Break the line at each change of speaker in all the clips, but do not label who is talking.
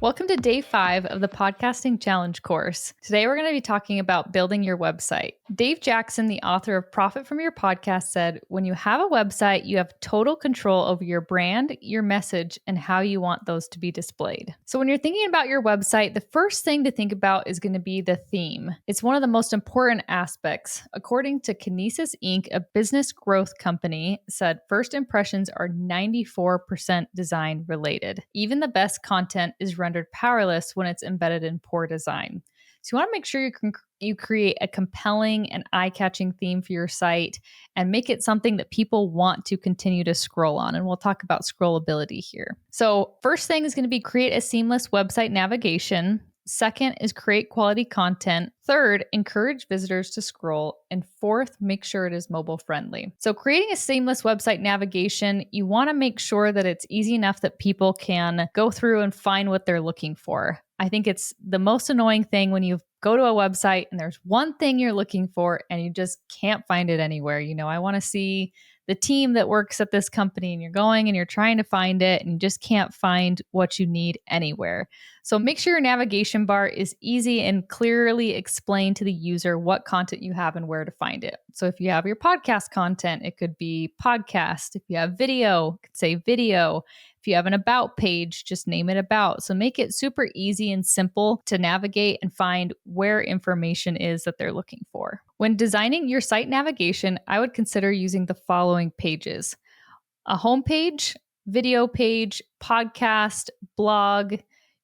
Welcome to day 5 of the Podcasting Challenge course. Today we're going to be talking about building your website. Dave Jackson, the author of Profit from Your Podcast, said, when you have a website, you have total control over your brand, your message, and how you want those to be displayed. So when you're thinking about your website, the first thing to think about is going to be the theme. It's one of the most important aspects. According to Kinesis Inc., a business growth company, said first impressions are 94% design related. Even the best content is rendered powerless when it's embedded in poor design. So you want to make sure you create a compelling and eye-catching theme for your site and make it something that people want to continue to scroll on. And we'll talk about scrollability here. So first thing is going to be create a seamless website navigation. Second is create quality content. Third, encourage visitors to scroll. And fourth, make sure it is mobile friendly. So creating a seamless website navigation, you want to make sure that it's easy enough that people can go through and find what they're looking for. I think it's the most annoying thing when you go to a website and there's one thing you're looking for and you just can't find it anywhere. I want to see the team that works at this company, and you're going and you're trying to find it and you just can't find what you need anywhere. So make sure your navigation bar is easy and clearly explain to the user what content you have and where to find it. So if you have your podcast content, it could be podcast. If you have video, it could say video. If you have an about page, just name it about. So make it super easy and simple to navigate and find where information is that they're looking for. When designing your site navigation, I would consider using the following pages: a homepage, video page, podcast, blog,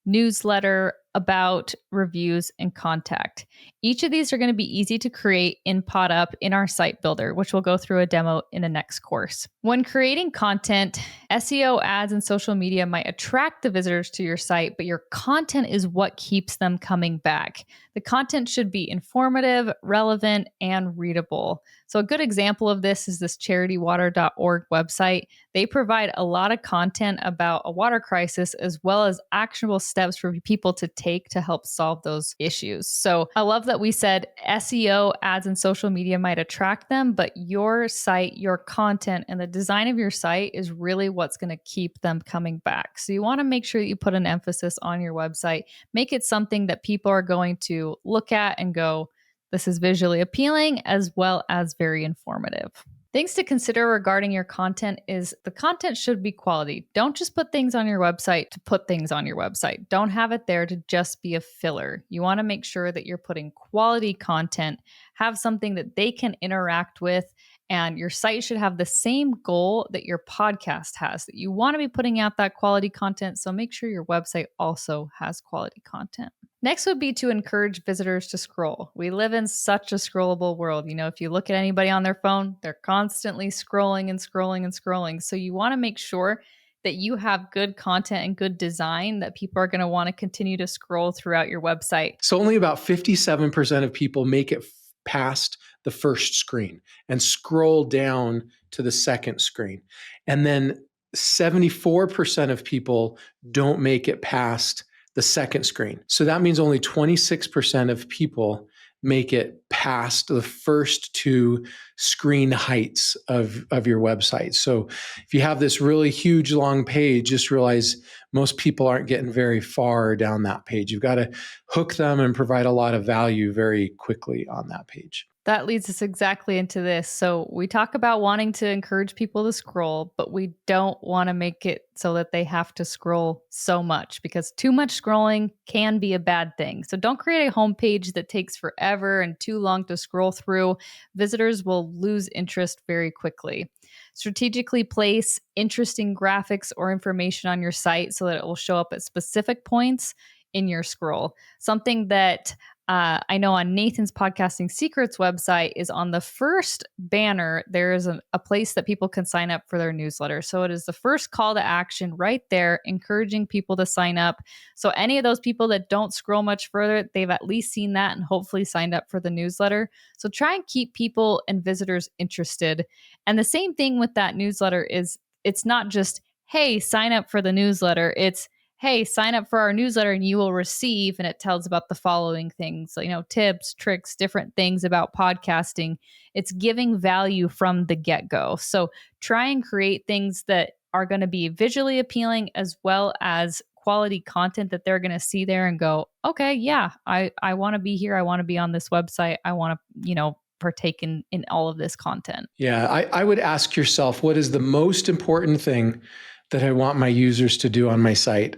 newsletter, about, reviews, and contact. Each of these are going to be easy to create in PodUp in our site builder, which we'll go through a demo in the next course. When creating content, SEO, ads, and social media might attract the visitors to your site, but your content is what keeps them coming back. The content should be informative, relevant, and readable. So a good example of this is this charitywater.org website. They provide a lot of content about a water crisis as well as actionable steps for people to take to help solve those issues. So I love that we said SEO, ads, and social media might attract them, but your site, your content, and the design of your site is really what's going to keep them coming back. So you want to make sure that you put an emphasis on your website. Make it something that people are going to look at and go, this is visually appealing as well as very informative. Things to consider regarding your content is the content should be quality. Don't just put things on your website to put things on your website. Don't have it there to just be a filler. You want to make sure that you're putting quality content, have something that they can interact with, and your site should have the same goal that your podcast has, that you want to be putting out that quality content. So make sure your website also has quality content. Next would be to encourage visitors to scroll. We live in such a scrollable world. If you look at anybody on their phone, they're constantly scrolling and scrolling and scrolling. So you want to make sure that you have good content and good design that people are going to want to continue to scroll throughout your website.
So only about 57% of people make it past the first screen and scroll down to the second screen. And then 74% of people don't make it past the second screen. So that means only 26% of people make it past the first two screen heights of your website. So if you have this really huge long page, just realize most people aren't getting very far down that page. You've got to hook them and provide a lot of value very quickly on that page.
That leads us exactly into this. So we talk about wanting to encourage people to scroll, but we don't want to make it so that they have to scroll so much, because too much scrolling can be a bad thing. So don't create a homepage that takes forever and too long to scroll through. Visitors will lose interest very quickly. Strategically place interesting graphics or information on your site so that it will show up at specific points in your scroll. Something that I know on Nathan's Podcasting Secrets website is on the first banner, there is a place that people can sign up for their newsletter. So it is the first call to action right there, encouraging people to sign up. So any of those people that don't scroll much further, they've at least seen that and hopefully signed up for the newsletter. So try and keep people and visitors interested. And the same thing with that newsletter is it's not just, hey, sign up for the newsletter. It's, hey, sign up for our newsletter and you will receive, and it tells about the following things, tips, tricks, different things about podcasting. It's giving value from the get-go. So try and create things that are going to be visually appealing as well as quality content that they're going to see there and go, okay, yeah, I want to be here. I want to be on this website. I want to, partake in all of this content.
Yeah, I would ask yourself, what is the most important thing that I want my users to do on my site?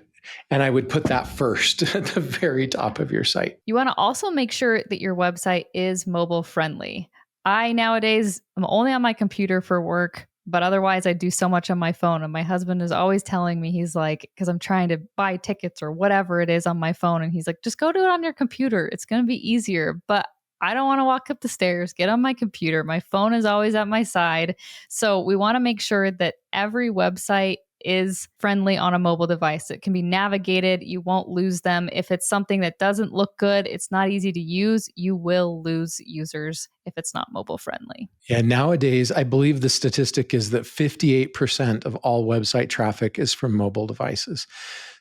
And I would put that first at the very top of your site.
You want to also make sure that your website is mobile friendly. I nowadays am only on my computer for work, but otherwise I do so much on my phone. And my husband is always telling me, he's like, because I'm trying to buy tickets or whatever it is on my phone. And he's like, just go do it on your computer. It's going to be easier. But I don't want to walk up the stairs, get on my computer. My phone is always at my side. So we want to make sure that every website is friendly on a mobile device. It can be navigated. You won't lose them. If it's something that doesn't look good, it's not easy to use, you will lose users if it's not mobile friendly.
Yeah, nowadays, I believe the statistic is that 58% of all website traffic is from mobile devices.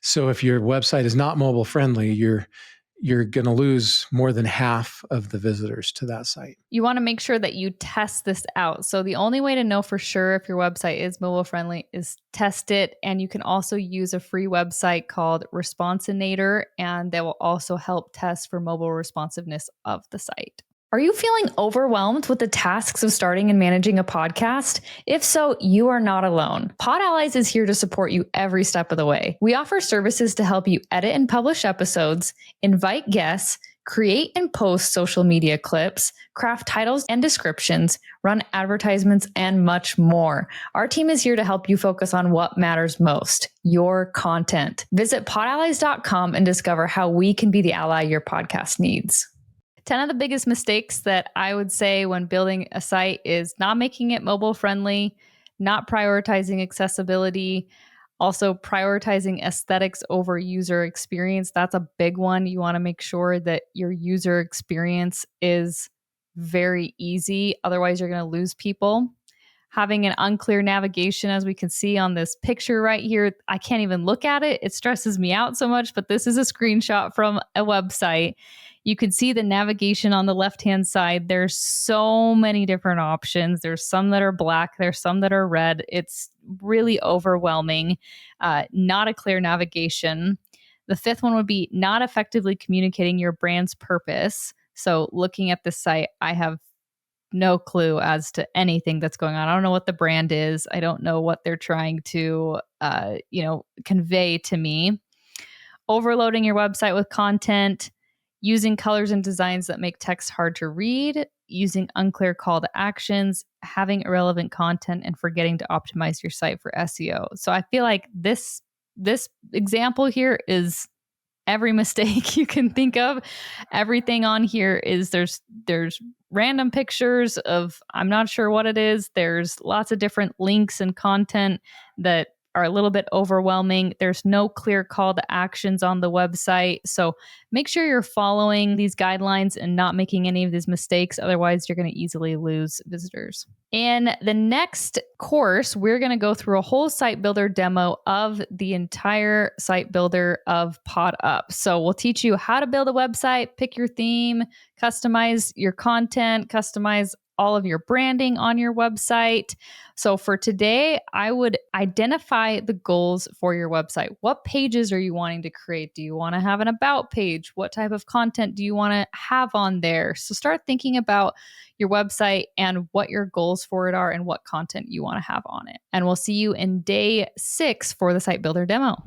So if your website is not mobile friendly, you're going to lose more than half of the visitors to that site.
You want to make sure that you test this out. So the only way to know for sure if your website is mobile friendly is test it. And you can also use a free website called Responsinator, and that will also help test for mobile responsiveness of the site. Are you feeling overwhelmed with the tasks of starting and managing a podcast? If so, you are not alone. Pod Allies is here to support you every step of the way. We offer services to help you edit and publish episodes, invite guests, create and post social media clips, craft titles and descriptions, run advertisements, and much more. Our team is here to help you focus on what matters most, your content. Visit podallies.com and discover how we can be the ally your podcast needs. 10 of the biggest mistakes that I would say when building a site is not making it mobile friendly, not prioritizing accessibility, also prioritizing aesthetics over user experience. That's a big one. You want to make sure that your user experience is very easy. Otherwise, you're going to lose people. Having an unclear navigation, as we can see on this picture right here, I can't even look at it. It stresses me out so much, but this is a screenshot from a website. You can see the navigation on the left-hand side. There's so many different options. There's some that are black. There's some that are red. It's really overwhelming. Not a clear navigation. The fifth one would be not effectively communicating your brand's purpose. So looking at the site, I have no clue as to anything that's going on. I don't know what the brand is. I don't know what they're trying to, convey to me. Overloading your website with content, using colors and designs that make text hard to read, using unclear call to actions, having irrelevant content, and forgetting to optimize your site for SEO. So I feel like this example here is every mistake you can think of. Everything on here is there's random pictures of, I'm not sure what it is. There's lots of different links and content that are a little bit overwhelming. There's no clear call to actions on the website. So make sure you're following these guidelines and not making any of these mistakes. Otherwise, you're going to easily lose visitors. In the next course, we're going to go through a whole site builder demo of the entire site builder of PodUp. So we'll teach you how to build a website, pick your theme, customize your content, customize all of your branding on your website. So for today, I would identify the goals for your website. What pages are you wanting to create? Do you want to have an about page? What type of content do you want to have on there? So start thinking about your website and what your goals for it are and what content you want to have on it. And we'll see you in day 6 for the site builder demo.